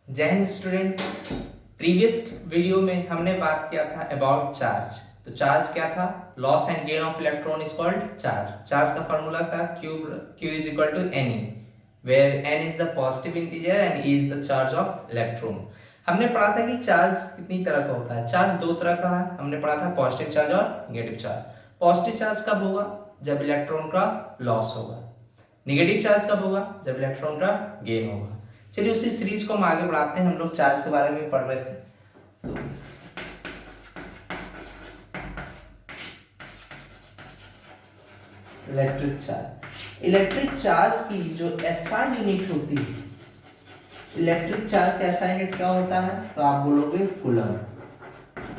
जय Hind student. Previous video में हमने बात किया था अबाउट चार्ज। तो चार्ज क्या था? Loss and gain of electron is called charge. Charge का फॉर्मूला था Q is equal to Ne, where N is the positive integer and E is the charge of electron. हमने पढ़ा था कि charge कितनी तरह का होता है। चार्ज दो तरह का है। हमने पढ़ा था पॉजिटिव चार्ज और नेगेटिव चार्ज। पॉजिटिव चार्ज कब होगा? जब इलेक्ट्रॉन का लॉस होगा। नेगेटिव चार्ज कब होगा? जब इलेक्ट्रॉन का गेन होगा। चलिए उसी सीरीज को हम आगे बढ़ाते हैं। हम लोग चार्ज के बारे में पढ़ रहे थे। तो इलेक्ट्रिक चार्ज की जो एसआई यूनिट होती है, इलेक्ट्रिक चार्ज का एसआई यूनिट क्या होता है? तो आप बोलोगे कूलम।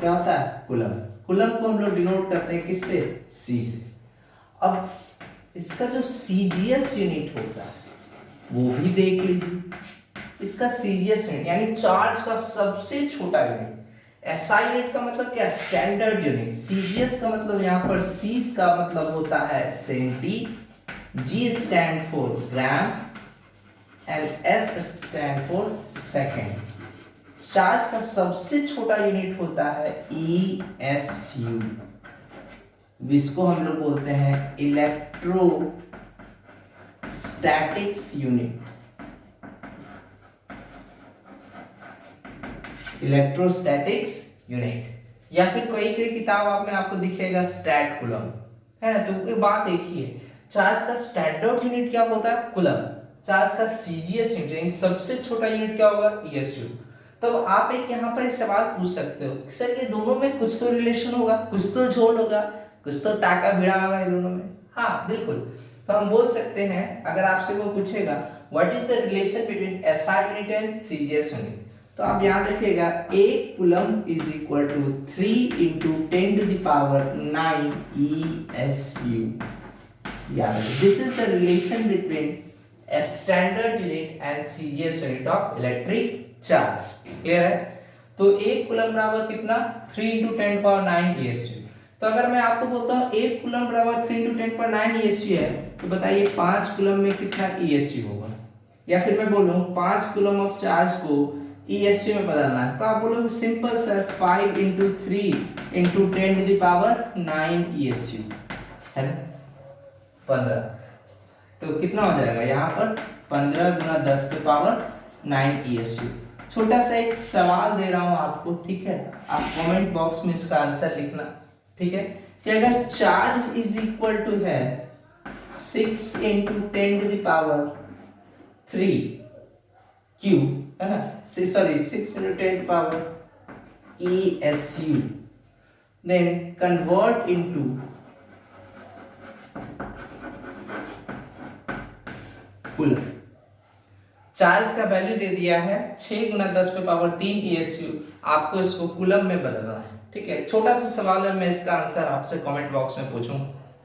क्या होता है? कूलम। कूलम को हम लोग डिनोट करते हैं किससे? सी से। अब इसका जो सीजीएस यूनिट होता है वो भी देख लीजिए। इसका सीजीएस यूनिट यानी चार्ज का सबसे छोटा यूनिट। एसआई यूनिट का मतलब क्या? Standard unit. सीजीएस का मतलब यहाँ पर सी का मतलब होता है centi, G stand for gram and S stand for second. Charge का सबसे छोटा यूनिट होता है ESU, जिसको हम लोग बोलते हैं इलेक्ट्रोस्टैटिक्स यूनिट। इलेक्ट्रोस्टैटिक्स यूनिट या फिर कोई कोई किताब आप में आपको दिखेगा स्टैट कूलम, है ना। तो ये बात एक ही है। चार्ज का स्टैंडर्ड यूनिट क्या होता है? कूलम। चार्ज का सीजीएस यूनिट यानी सबसे छोटा यूनिट क्या होगा? ESU। तो आप एक यहाँ पर सवाल पूछ सकते हो, सर ये दोनों में कुछ तो रिलेशन होगा, कुछ तो झोल होगा, कुछ तो टाका भिड़ा होगा इन दोनों में। हाँ बिल्कुल। तो हम बोल सकते हैं, अगर आपसे वो पूछेगा what is the relation between SI unit and CGS unit, तो आप याद रखिएगा एक coulomb is equal to 3 into 10 to the power 9 ESU। याद रखिए, this is the relation between a standard unit and CGS unit of electric charge। Clear है? तो एक कूलम बराबर कितना? 3 इंटू 10 पावर 9 ESU। तो अगर मैं आपको बोलता हूँ एक कूलम बराबर 3 इंटू 10 पावर 9 ESU है, तो बताइए 5 कूलम में कितना ESU होगा? या फिर मैं बोलूँ 5 कूलम ऑफ चार्ज को ESU में बदलना है, तो आप बोलोगे simple sir 5 into 3 into 10 to the power 9 ESU, है ना। 15। तो कितना हो जाएगा यहाँ पर? 15 गुना 10 पे पावर 9 ESU। छोटा सा एक सवाल दे रहा हूँ आपको, ठीक है। आप कमेंट बॉक्स में इसका आंसर लिखना, ठीक है। कि अगर चार्ज इज इक्वल टू है 6 into 10 to the power 3 Q, है ना, sorry 6 into 10 to power ESU, then convert into coulomb. Charge का वैल्यू दे दिया है 6 गुना 10 पे पावर 3 ESU। आपको इसको कूलम में बदलना है, ठीक है। छोटा सा सवाल है, मैं इसका आंसर आपसे कमेंट बॉक्स में पूछूंगा,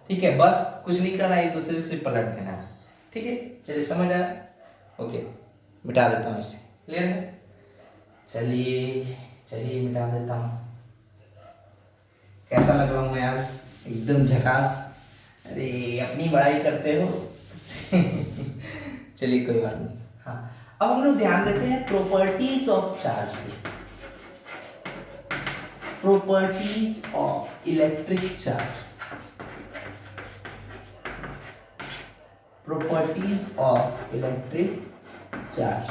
ठीक है। बस कुछ नहीं करना, एक दूसरे से पलट देना है, ठीक है। चलिए समझ आया? ओके, मिटा देता हूँ इसे। क्लियर है? चलिए चलिए मिटा देता हूँ। कैसा लग रहा हूँ मैं आज? एकदम झकास। अरे अपनी बड़ाई करते हो। चलिए कोई बात नहीं। हाँ, अब हम लोग ध्यान देते हैं प्रॉपर्टीज ऑफ चार्ज पे। Properties of electric charge. Properties of electric charge,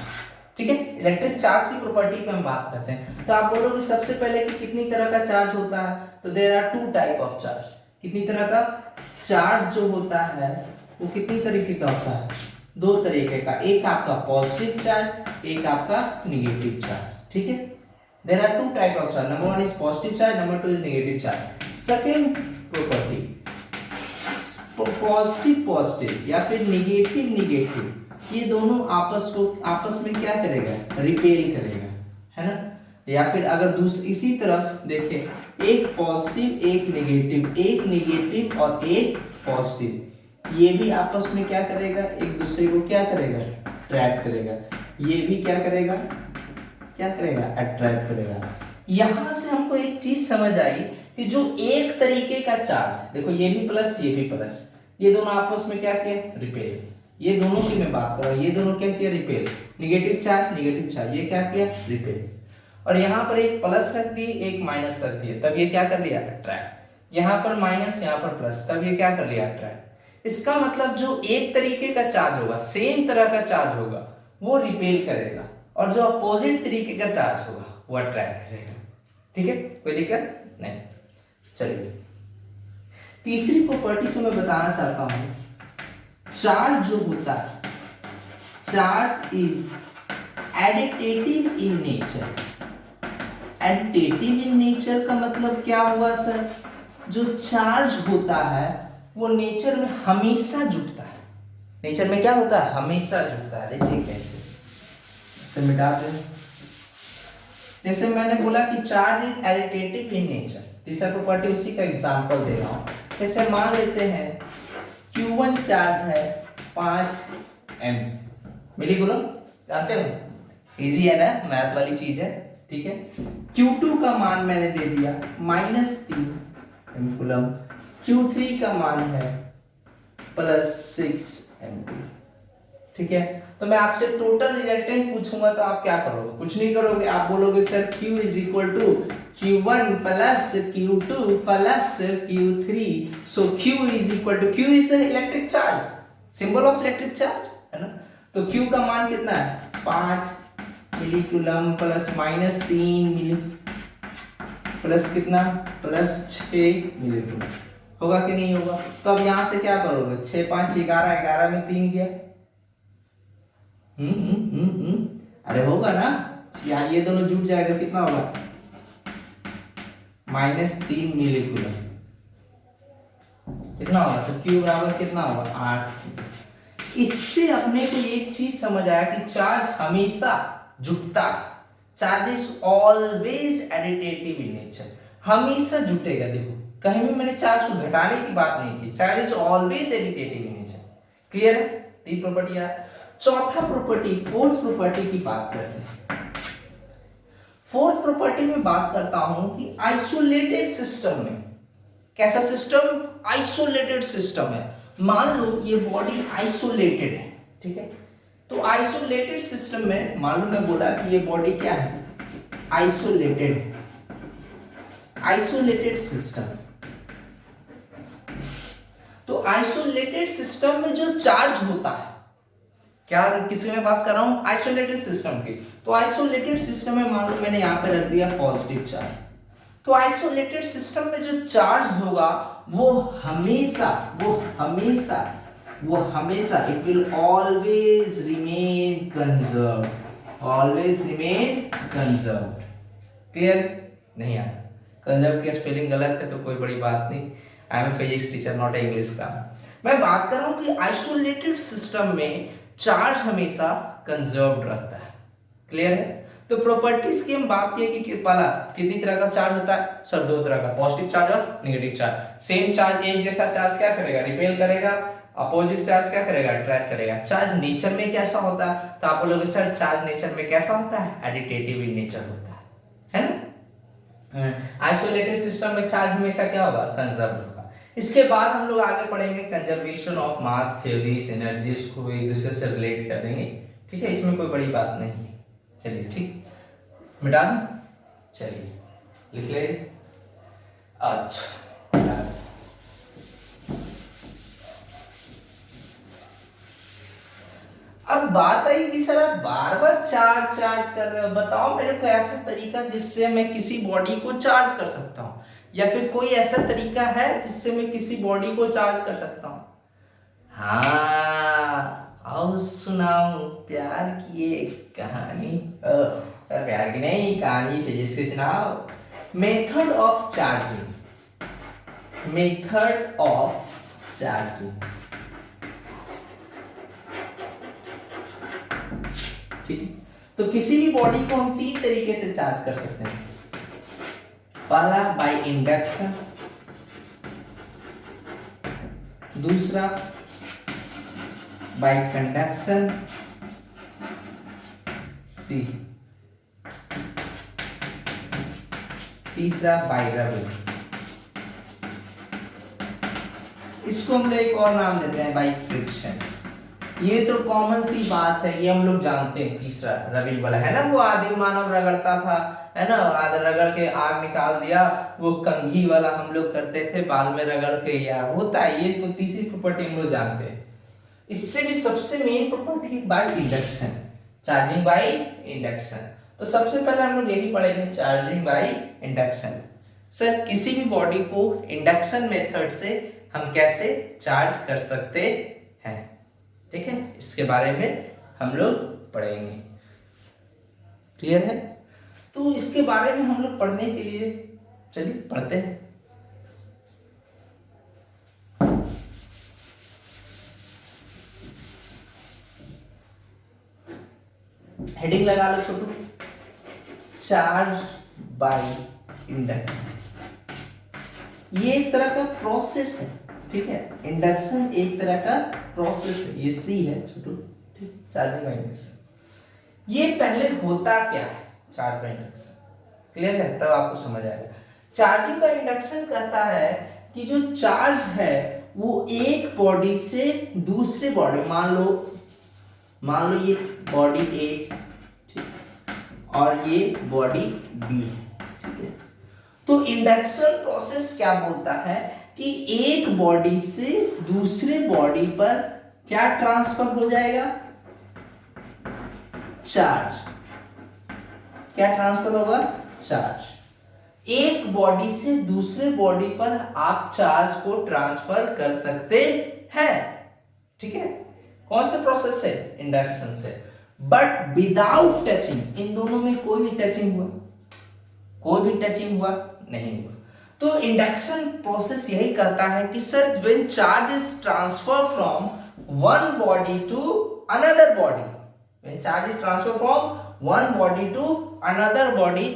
ठीक है। इलेक्ट्रिक चार्ज की प्रॉपर्टी पे हम बात करते हैं। तो आप बोलोगे सबसे पहले कि कितनी तरह का चार्ज होता है? तो there are 2 type of charge. कितनी तरह का चार्ज जो होता है वो कितनी तरीके का होता है? 2 तरीके का। एक आपका पॉजिटिव चार्ज, एक आपका नेगेटिव चार्ज, ठीक है। There are 2 type of charge. Number 1 is positive charge, number 2 is negative charge. Second property, positive positive या फिर नेगेटिव नेगेटिव, ये दोनों आपस में क्या करेगा? रिपेल करेगा, है ना। या फिर अगर इसी तरफ देखें, एक पॉजिटिव एक नेगेटिव और एक पॉजिटिव, ये भी आपस में क्या करेगा? एक दूसरे को क्या करेगा? अट्रैक्ट करेगा। ये भी क्या करेगा? अट्रैक्ट करेगा। यहां से हमको एक चीज समझ आई कि जो एक तरीके का चार्ज, देखो ये भी प्लस ये भी प्लस, ये दोनों आपस में क्या किए? रिपेल। ये दोनों की मैं बात कर रहा हूँ, ये दोनों क्या किया, रिपेल, नेगेटिव चार्ज, ये क्या किया, रिपेल। और यहाँ पर एक प्लस रख दी, एक माइनस रख दिया, तब ये क्या कर लिया, अट्रैक्ट। यहाँ पर माइनस, यहाँ पर प्लस, तब ये क्या कर लिया, अट्रैक्ट। इसका मतलब जो एक तरीके का चार्ज होगा, सेम तरह का चार्ज होगा, वो रिपेल करेगा, और जो अपोजिट तरीके का चार्ज होगा वो अट्रैक्ट करेगा। ठीक है, कोई दिक्कत नहीं। चलिए तीसरी प्रॉपर्टी जो मैं बताना चाहता हूं, चार्ज जो होता है, charge is additive in nature. Additive in nature का मतलब क्या हुआ सर, जो चार्ज होता है वो नेचर में हमेशा जुटता है। नेचर में क्या होता है, हमेशा जुटता है। देखिए कैसे, इसे मिटा दें। जैसे मैंने बोला कि charge is additive in nature, तीसरा प्रॉपर्टी उसी का एग्जांपल दे रहा हूं। जैसे मान लेते हैं Q1 चार्ज है 5 एम मिली कूलम, जानते हो, इजी है ना, मैथ वाली चीज है। ठीक है, Q2 का मान मैंने दे दिया -3 एम कूलम, Q3 का मान है +6 एम कूलम। ठीक है, तो मैं आपसे टोटल रिजल्टेंट पूछूंगा तो आप क्या करोगे, कुछ नहीं करोगे, आप बोलोगे sir Q is equal to Q1 plus Q2 plus Q3, so Q is equal to, Q is the electric charge, symbol of electric charge है ना। तो Q का मान कितना है, 5 milli coulomb plus -3 milli plus कितना, +6 मिली कूलम। होगा कि नहीं होगा। तो अब यहां से क्या करोगे, 6 5 11, 11 में 3 गया। अरे होगा ना, यहाँ ये दोनों जुट जाएगा, कितना होगा, -3 मिली कूलम, कितना होगा, तो Q बराबर कितना होगा, 8। इससे अपने को एक चीज समझ आया कि चार्ज हमेशा जुटता है, charge is always additive in nature, हमेशा जुटेगा। देखो कहीं भी मैंने चार्ज को घटाने की बात नहीं की, charge is always additive in nature. Clear है, तीन प्रॉपर्टी है। चौथा प्रॉपर्टी, फोर्थ प्रॉपर्टी की बात करते हैं। फोर्थ प्रॉपर्टी में बात करता हूं कि आइसोलेटेड सिस्टम में, कैसा सिस्टम, आइसोलेटेड सिस्टम है। मान लो ये बॉडी आइसोलेटेड है, ठीक है, तो आइसोलेटेड सिस्टम में मान लो मैं बोला कि ये बॉडी क्या है, आइसोलेटेड है, आइसोलेटेड सिस्टम। तो आइसोलेटेड सिस्टम में जो चार्ज होता है, क्या किसी में बात कर रहा हूं, आइसोलेटेड सिस्टम की। तो आइसोलेटेड सिस्टम में मान लो मैंने यहां पे रख दिया पॉजिटिव चार्ज, तो आइसोलेटेड सिस्टम में जो चार्ज होगा वो हमेशा it will always remain conserve, always remain conserve. Clear नहीं है, कंजर्व की स्पेलिंग गलत है तो कोई बड़ी बात नहीं, I am a physics teacher not a English का। मैं बात कर रहा हूं कि आइसोलेटेड सिस्टम में चार्ज हमेशा कंजर्व्ड रहता है। क्लियर है, तो प्रॉपर्टीज की हम बात किए कि पहला कितनी तरह का चार्ज होता है सर, दो तरह का, पॉजिटिव चार्ज और नेगेटिव चार्ज। सेम चार्ज, एक जैसा चार्ज क्या करेगा, रिपेल करेगा, अपोजिट चार्ज क्या करेगा, अट्रैक्ट करेगा। चार्ज नेचर में कैसा होता है, तो आप बोलोगे सर चार्ज नेचर में कैसा होता है, एडिटिव इन नेचर होता है ना। आइसोलेटेड सिस्टम में चार्ज हमेशा क्या होगा, कंजर्व होगा। इसके बाद हम लोग आगे पढ़ेंगे conservation of mass theories, energies को एक दूसरे से रिलेट कर देंगे। ठीक है, इसमें कोई बड़ी बात नहीं है। चलिए ठीक, मिटा दूं, चलिए लिख ले। अच्छा अब बात आई कि सर आप बार बार चार्ज कर रहे हो, बताओ मेरे को ऐसा तरीका जिससे मैं किसी बॉडी को चार्ज कर सकता हूं, या फिर कोई ऐसा तरीका है जिससे मैं किसी बॉडी को चार्ज कर सकता हूं। हाँ, और सुनाऊं प्यार की एक कहानी, प्यार की नहीं कहानी, फिजिक्स की सुनाओ। Method of charging, method of charging. ठीक है, तो किसी भी बॉडी को हम 3 तरीके से चार्ज कर सकते हैं। पहला बाय इंडक्शन, दूसरा बाय कंडक्शन, सी, तीसरा बाय रबिंग। इसको हम लोग एक और नाम देते हैं बाय फ्रिक्शन। ये तो कॉमन सी बात है, ये हम लोग जानते हैं। तीसरा रबिंग वाला है ना, वो आदिम मानव रगड़ता था, है ना, आदि रगड़ के आग निकाल दिया। वो कंघी वाला हम लोग करते थे, बाल में रगड़ के, या होता है ये। तो तीसरी प्रॉपर्टी हम लोग जानते हैं। इससे भी सबसे main property by induction, charging by induction. तो सबसे पहले हम लोग यही पढ़ेंगे, चार्जिंग बाय इंडक्शन। सर किसी भी बॉडी को इंडक्शन मेथड से हम कैसे चार्ज कर सकते हैं, ठीक है, इसके बारे में हम लोग पढ़ेंगे। क्लियर है? तो इसके बारे में हम लोग पढ़ने के लिए चलिए पढ़ते हैं। हेडिंग लगा लो छोटू, चार्ज बाय इंडक्शन। ये एक तरह का प्रोसेस है, ठीक है, इंडक्शन एक तरह का प्रोसेस है। ये सी है छोटू, ठीक, चार्जिंग बाय इंडक्शन। ये पहले होता क्या है चार्ज बाय इंडक्शन, क्लियर है? तब आपको समझ आएगा। चार्जिंग बाय इंडक्शन कहता है कि जो चार्ज है वो एक बॉडी से दूसरे बॉडी, मान लो ये बॉडी ए, ठीक, और ये बॉडी बी है, ठीक है। तो इंडक्शन प्रोसेस क्या बोलता है कि एक बॉडी से दूसरे बॉडी पर क्या ट्रांसफर हो जाएगा, चार्ज। क्या ट्रांसफर होगा, चार्ज। एक बॉडी से दूसरे बॉडी पर आप चार्ज को ट्रांसफर कर सकते हैं, ठीक है। कौन सा प्रोसेस है, इंडक्शन से, बट विदाउट टचिंग। इन दोनों में कोई भी टचिंग हुआ, कोई भी टचिंग हुआ नहीं हुआ। तो इंडक्शन प्रोसेस यही करता है कि sir when charge is transfer from one body to another body, when charge is transfer from one body to another body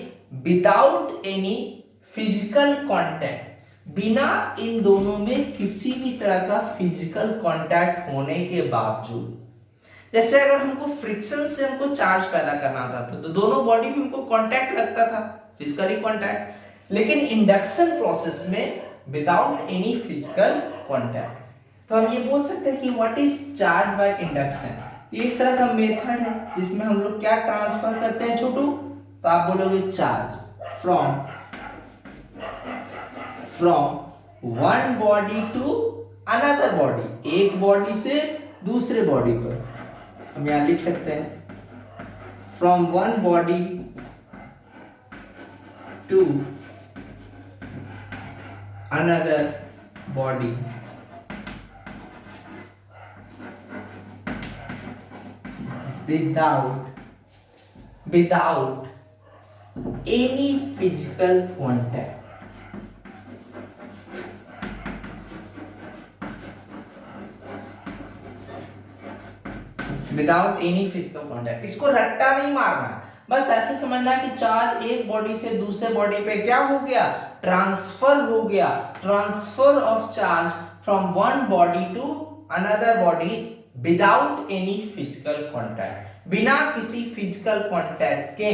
without any physical contact, बिना इन दोनों में किसी भी तरह का फिजिकल कांटेक्ट होने के बावजूद। जैसे अगर हमको फ्रिक्शन से हमको चार्ज पैदा करना था तो दोनों बॉडी में हमको कांटेक्ट लगता था, फिजिकली कांटेक्ट। लेकिन इंडक्शन प्रोसेस में विदाउट एनी फिजिकल कांटेक्ट। तो हम ये बोल सकते हैं कि what is charge by induction. ये एक तरह का मेथड है जिसमें हम लोग क्या ट्रांसफर करते हैं छोटू, तो आप बोलोगे charge from one body to another body, एक बॉडी से दूसरे बॉडी पर। हम यहां लिख सकते हैं from one body to another body without any physical contact। Without any physical contact. इसको रट्टा नहीं मारना, बस ऐसे समझना कि चार्ज एक बॉडी से दूसरे बॉडी पे क्या हो गया, ट्रांसफर हो गया। Transfer of charge from one body to another body without any physical contact. बिना किसी फिजिकल कॉन्टैक्ट के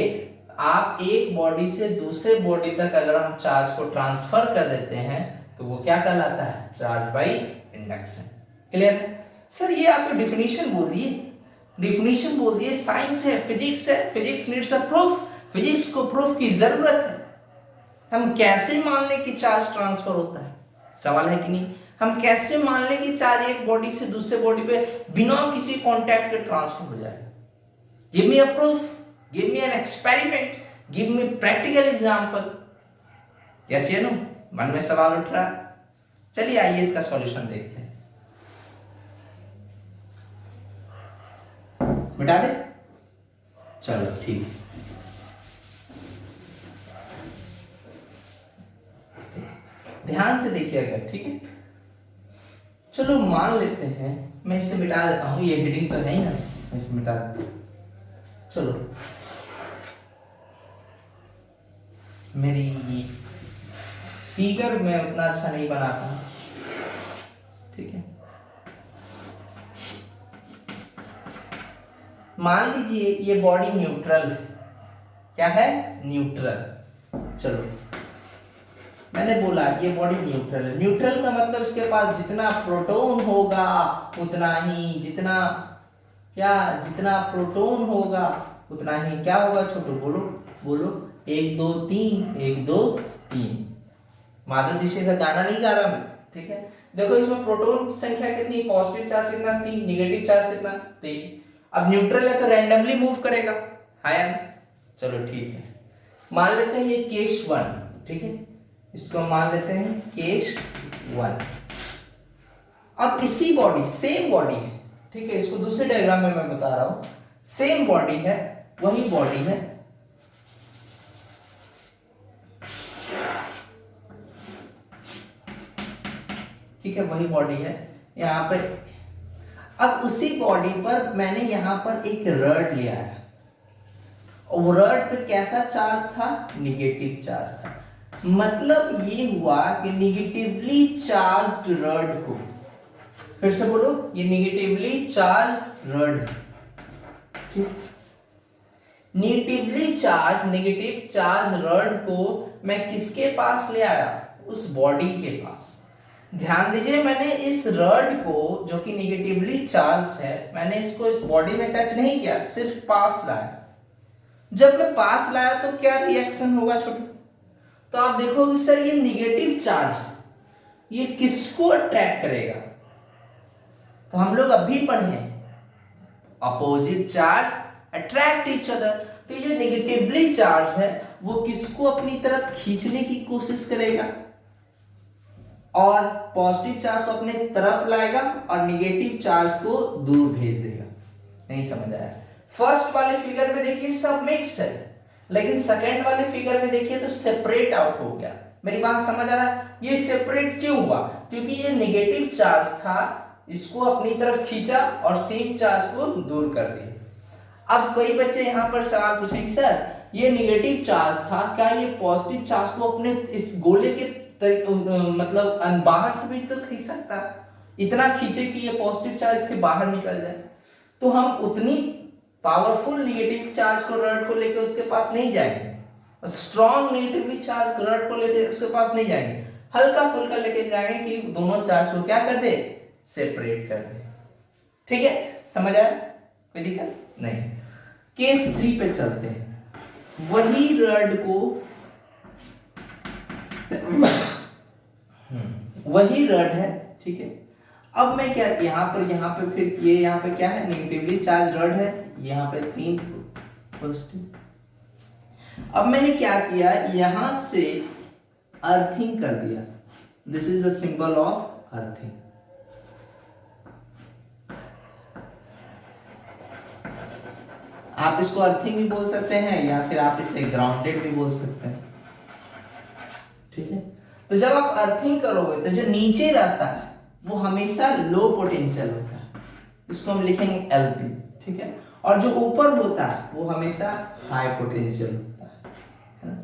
आप एक बॉडी से दूसरे बॉडी तक अगर हम चार्ज को ट्रांसफर कर देते हैं तो वो क्या कहलाता है, चार्ज बाय इंडक्शन। क्लियर है? सर ये आपको डिफिनीशन बोल दिए, डिफिनीशन बोल दिए, साइंस है, फिजिक्स है, physics needs a proof, physics को प्रूफ की जरूरत है। हम कैसे मान लें कि चार्ज ट्रांसफर होता है, सवाल है कि नहीं। हम कैसे मान लें कि चार्ज एक बॉडी से दूसरे बॉडी पे बिना किसी कांटेक्ट के ट्रांसफर हो जाएगा। Give me a proof, give me an experiment, give me practical example. Yes या नो, मन में सवाल उठ रहा है? चलिए आइए इसका सॉल्यूशन देखते हैं। मिटा दे, चलो ठीक है। ध्यान से देखिएगा, ठीक है। चलो मान लेते हैं, मैं इसे मिटा देता हूं, ये हेडिंग तो है ही ना, मैं इसे मिटा देता हूं। चलो मेरी फिगर मैं उतना अच्छा नहीं बनाता, ठीक है। मान लीजिए ये बॉडी न्यूट्रल है, क्या है, न्यूट्रल। चलो मैंने बोला ये बॉडी न्यूट्रल है। न्यूट्रल का मतलब इसके पास जितना प्रोटॉन होगा उतना ही, जितना क्या जितना प्रोटॉन होगा उतना ही क्या होगा छोटू, बोलो बोलो, 1 2 3 1 2 3। माधव जी से गाना नहीं गा रहा मैं, ठीक है। देखो इसमें प्रोटॉन की संख्या कितनी, पॉजिटिव चार्ज कितना 3, नेगेटिव चार्ज कितना 3। अब न्यूट्रल है तो रैंडमली मूव करेगा, है या नहीं? चलो ठीक है, मान लेते हैं ये केस 1, ठीक है, इसको मान लेते हैं केस 1। अब इसी बॉडी, सेम बॉडी है, ठीक है, इसको दूसरे डायग्राम में मैं बता रहा हूं, सेम बॉडी है, वही बॉडी है, ठीक है, वही बॉडी है यहां पे। अब उसी बॉडी पर मैंने यहां पर एक रड लिया है, और रड पे कैसा चार्ज था, निगेटिव चार्ज था। मतलब ये हुआ कि निगेटिवली चार्ज्ड रड को, फिर से बोलो, ये निगेटिवली चार्ज्ड रड, ठीक, नेगेटिव चार्ज रड को मैं किसके पास ले आया, उस बॉडी के पास। ध्यान दीजिए, मैंने इस रड को जो कि निगेटिवली चार्ज है, मैंने इसको इस बॉडी में टच नहीं किया, सिर्फ पास लाया। जब मैं पास लाया तो क्या रिएक्शन होगा छोटे, तो आप देखोगे सर ये निगेटिव चार्ज ये किसको अट्रैक्ट करेगा, तो हम लोग अभी पढ़े opposite charge attract each other. तो ये नेगेटिवली चार्ज है वो किसको अपनी तरफ खींचने की कोशिश करेगा, और पॉजिटिव चार्ज को अपने तरफ लाएगा और निगेटिव चार्ज को दूर भेज देगा। नहीं समझ आया? फर्स्ट वाले फिगर में देखिए सब मिक्स है, लेकिन सेकंड वाले फिगर में देखिए तो सेपरेट आउट हो गया। मेरी बात समझ आ रहा है? ये सेपरेट क्यों हुआ? क्योंकि ये नेगेटिव चार्ज था, इसको अपनी तरफ खींचा और सेम चार्ज को दूर कर दिया। अब कई बच्चे यहाँ पर सवाल पूछेंगे, सर ये नेगेटिव चार्ज था, क्या ये पॉजिटिव चार्ज को अपने इस गोले के मतलब बाहर से भी तो खींच सकता, इतना खींचे कि ये पॉजिटिव चार्ज इसके बाहर निकल जाए। तो हम उतनी पावरफुल नेगेटिव चार्ज को रड को लेकर उसके पास नहीं जाएंगे, स्ट्रॉन्ग नेगेटिव चार्ज रड को लेकर उसके पास नहीं जाएंगे, हल्का फुल्का लेके जाएंगे कि दोनों चार्ज को क्या कर दे, सेपरेट कर दे। ठीक है, समझ आया? कोई दिक्कत नहीं। केस 3 पे चलते हैं। वही रड को वही रड है, ठीक है। अब मैं क्या यहाँ पे फिर ये यहाँ पे क्या है, नेगेटिवली चार्ज रड है, यहाँ पे 3 पॉजिटिव। अब मैंने क्या किया, यहां से अर्थिंग कर दिया। This is the symbol of earthing. आप इसको अर्थिंग भी बोल सकते हैं या फिर आप इसे ग्राउंडेड भी बोल सकते हैं, ठीक है। तो जब आप अर्थिंग करोगे तो जो नीचे रहता है वो हमेशा लो पोटेंशियल होता है, इसको हम लिखेंगे एलपी, ठीक है। और जो ऊपर होता है वो हमेशा हाई पोटेंशियल होता है,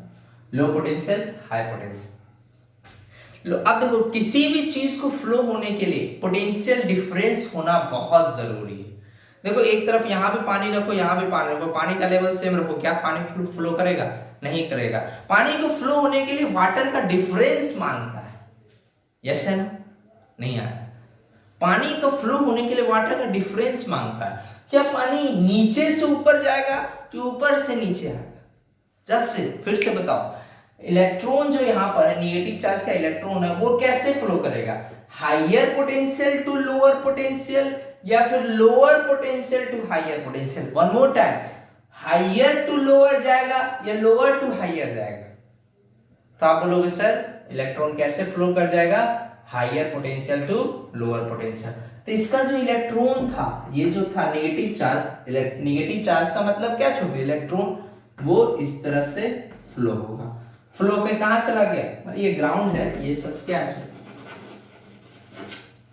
लो पोटेंशियल हाई पोटेंशियल। अब देखो, किसी भी चीज को फ्लो होने के लिए पोटेंशियल डिफरेंस होना बहुत जरूरी है। देखो, एक तरफ यहाँ पे पानी रखो, यहाँ पे पानी रखो, पानी का लेवल सेम रखो, क्या पानी फ्लो करेगा? नहीं करेगा। पानी को फ्लो होने के लिए वाटर का डिफरेंस मांगता है, यस है ना? नहीं आया? पानी को फ्लो होने के लिए वाटर का डिफरेंस मांगता है। क्या पानी नीचे से ऊपर जाएगा कि ऊपर से नीचे आएगा? जस्ट फिर से बताओ, इलेक्ट्रॉन जो यहाँ पर है, नेगेटिव चार्ज का इलेक्ट्रॉन है, वो कैसे फ्लो करेगा? Higher potential to lower potential या फिर lower potential to higher potential? One more time, higher to lower जाएगा या लोअर टू हाइयर जाएगा? तो आप बोलोगे सर इलेक्ट्रॉन कैसे फ्लो कर जाएगा? Higher potential to lower potential. तो इसका जो इलेक्ट्रॉन था, ये जो था नेगेटिव चार्ज का मतलब क्या छोटे, इलेक्ट्रॉन वो इस तरह से फ्लो होगा। फ्लो पे कहां चला गया? ये ग्राउंड है, ये सब क्या है,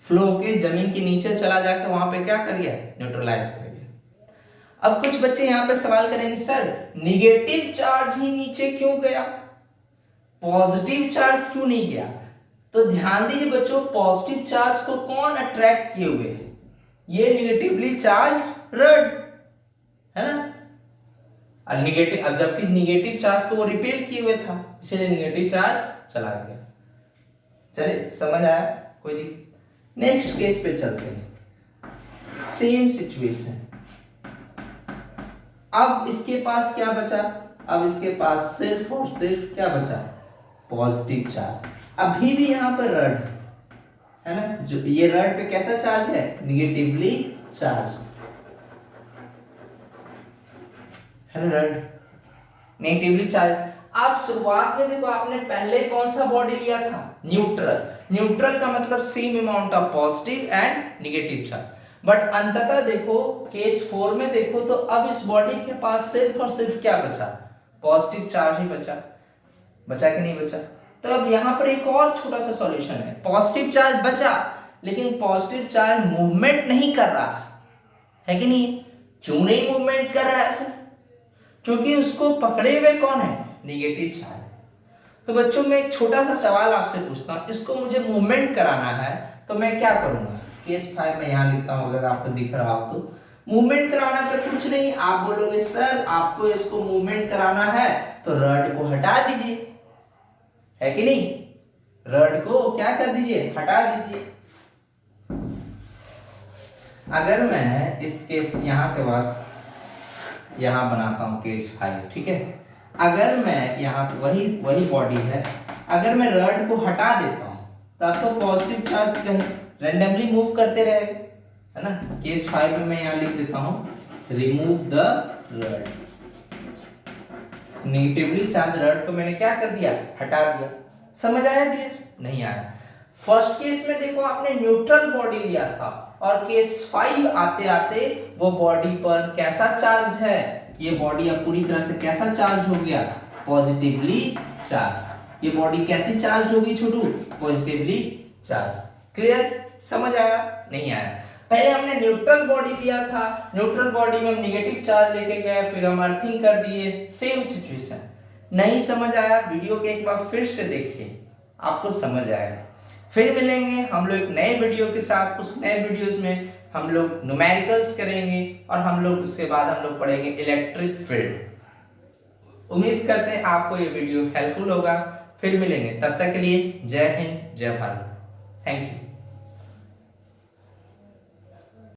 फ्लो के जमीन के नीचे चला जाकर वहां पे क्या कर गया, न्यूट्रलाइज कर गया। अब कुछ बच्चे यहां पे सवाल करेंगे, सर नेगेटिव चार्ज ही नीचे क्यों गया, पॉजिटिव चार्ज क्यों नहीं गया? तो ध्यान दीजिए बच्चों, पॉजिटिव चार्ज को कौन अट्रैक्ट किए हुए है? ये नेगेटिवली चार्ज रड है ना, और नेगेटिव, अब जबकि नेगेटिव चार्ज को वो रिपेल किए हुए था, इसलिए नेगेटिव चार्ज चला गया। चलिए समझ आया? कोई दिक्कत? नेक्स्ट केस पे चलते हैं। सेम सिचुएशन, अब इसके पास क्या बचा, अब इसके पास सिर्फ और सिर्फ क्या बचा, पॉजिटिव चार्ज। अभी भी यहाँ पर रड है ना, जो ये रड पे कैसा चार्ज है, निगेटिवली चार्ज है ना, रड नेगेटिवली चार्ज। आप शुरुआत में देखो आपने पहले कौन सा बॉडी लिया था, न्यूट्रल। न्यूट्रल का मतलब same amount of positive and negative charge. But अंततः देखो केस 4 में देखो तो अब इस बॉडी के पास सिर्फ और सिर्फ क्या बचा, पॉजिटिव चार्ज ही बचा। बचा कि नहीं बचा? तो अब यहां पर एक और छोटा सा सॉल्यूशन है। पॉजिटिव चार्ज बचा लेकिन पॉजिटिव चार्ज मूवमेंट नहीं कर रहा है कि नहीं? क्यों नहीं मूवमेंट कर रहा है ऐसा? क्योंकि उसको पकड़े हुए कौन है, नेगेटिव चार्ज। तो बच्चों मैं एक छोटा सा सवाल आपसे पूछता हूं, इसको मुझे मूवमेंट कराना है तो मैं क्या करूंगा? केस 5 में यहां लिखता हूं, अगर आपको दिख रहा हो तो। मूवमेंट कराना तो कुछ नहीं, आप बोलोगे सर आपको इसको मूवमेंट कराना है तो रड को हटा दीजिए, है कि नहीं? रड को क्या कर दीजिए, हटा दीजिए। अगर मैं इस केस यहां के बाद यहां बनाता हूं केस 5, ठीक है। अगर मैं यहाँ वही बॉडी है, अगर मैं रड को हटा देता हूं तब तो पॉजिटिव चार्ज कहीं रैंडमली मूव करते रहेगा, है ना। केस 5 में मैं यहाँ लिख देता हूं remove the rod. Negatively charge rod को मैंने क्या कर दिया, हटा दिया। समझ आया डियर? नहीं आया। फर्स्ट केस में देखो आपने न्यूट्रल बॉडी लिया था और केस 5 आते आते वो बॉडी पर कैसा चार्ज है, ये बॉडी अब पूरी तरह से कैसा चार्ज हो गया, पॉजिटिवली चार्ज। ये बॉडी कैसी चार्ज होगी छोटू, पॉजिटिवली चार्ज। क्लियर? समझ आया? नहीं आया। पहले हमने न्यूट्रल बॉडी लिया था, न्यूट्रल बॉडी में हम नेगेटिव चार्ज लेके गए, फिर हम अर्थिंग कर दिए, सेम सिचुएशन। नहीं समझ आया? वीडियो के एक बार फिर से देखिए, आपको समझ आएगा। फिर मिलेंगे हम लोग एक नए वीडियो के साथ। उस नए वीडियोस में हम लोग न्यूमेरिकल्स करेंगे और हम लोग उसके बाद हम लोग पढ़ेंगे इलेक्ट्रिक फील्ड। उम्मीद करते हैं आपको ये वीडियो हेल्पफुल होगा। फिर मिलेंगे, तब तक के लिए जय हिंद, जय भारत। Thank you.